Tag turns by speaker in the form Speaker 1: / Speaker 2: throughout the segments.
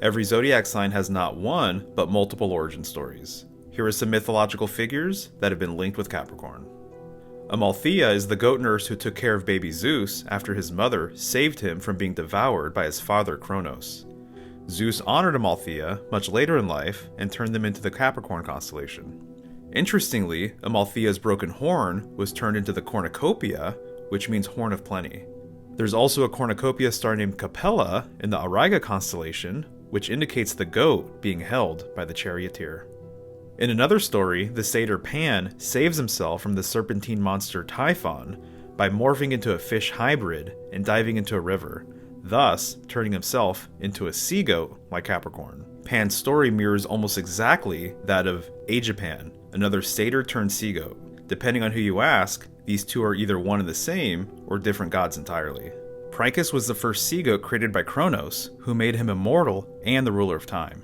Speaker 1: Every zodiac sign has not one, but multiple origin stories. Here are some mythological figures that have been linked with Capricorn. AMALTHEA is the goat nurse who took care of baby Zeus after his mother saved him from being devoured by his father Kronos. Zeus honored AMALTHEA much later in life and turned them into the Capricorn constellation. Interestingly, AMALTHEA's broken horn was turned into the cornucopia, which means horn of plenty. There's also a cornucopia star named Capella in the AURIGA constellation, which indicates the goat being held by the charioteer. In another story, the satyr Pan saves himself from the serpentine monster TYPHON by morphing into a fish hybrid and diving into a river, thus turning himself into a sea goat like Capricorn. Pan's story mirrors almost exactly that of Ajapan, another satyr turned sea goat. Depending on who you ask, these two are either one and the same or different gods entirely. PRICUS was the first sea goat created by Kronos, who made him immortal and the ruler of time.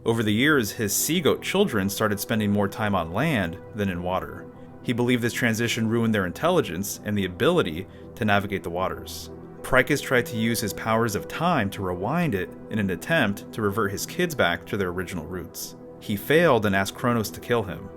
Speaker 1: Over the years, his sea goat children started spending more time on land than in water. He believed this transition ruined their intelligence and the ability to navigate the waters. PRICUS tried to use his powers of time to rewind it in an attempt to revert his kids back to their original roots. He failed and asked Kronos to kill him.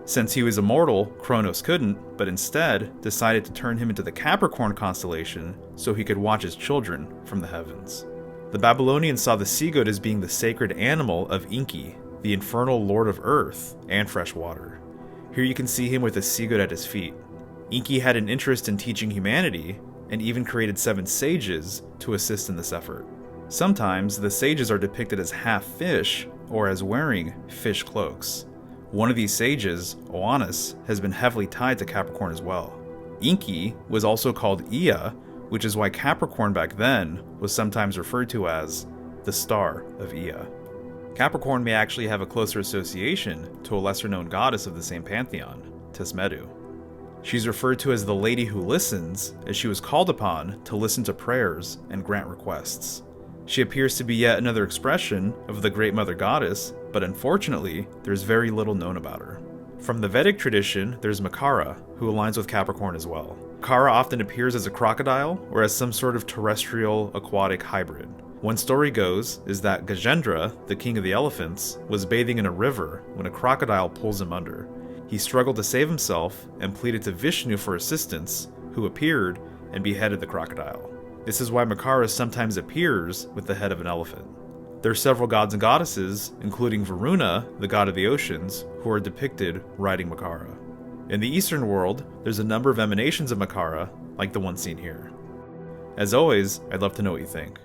Speaker 1: Since he was immortal, Kronos couldn't, but instead decided to turn him into the Capricorn constellation so he could watch his children from the heavens. The Babylonians saw the sea goat as being the sacred animal of Enki, the infernal lord of earth and fresh water. Here you can see him with a sea goat at his feet. Enki had an interest in teaching humanity, and even created 7 sages to assist in this effort. Sometimes, the sages are depicted as half fish or as wearing fish cloaks. One of these sages, Oannes, has been heavily tied to Capricorn as well. Enki was also called Ea, which is why Capricorn back then was sometimes referred to as the Star of Ea. Capricorn may actually have a closer association to a lesser-known goddess of the same pantheon, Tismedu. She's referred to as the Lady Who Listens, as she was called upon to listen to prayers and grant requests. She appears to be yet another expression of the Great Mother Goddess, but unfortunately, there's very little known about her. From the Vedic tradition, there's MAKARA, who aligns with Capricorn as well. MAKARA often appears as a crocodile or as some sort of terrestrial aquatic hybrid. One story goes is that GAJENDRA, the king of the elephants, was bathing in a river when a crocodile pulls him under. He struggled to save himself and pleaded to Vishnu for assistance, who appeared and beheaded the crocodile. This is why MAKARA sometimes appears with the head of an elephant. There are several gods and goddesses, including Varuna, the god of the oceans, who are depicted riding MAKARA. In the Eastern world, there's a number of emanations of MAKARA, like the one seen here. As always, I'd love to know what you think.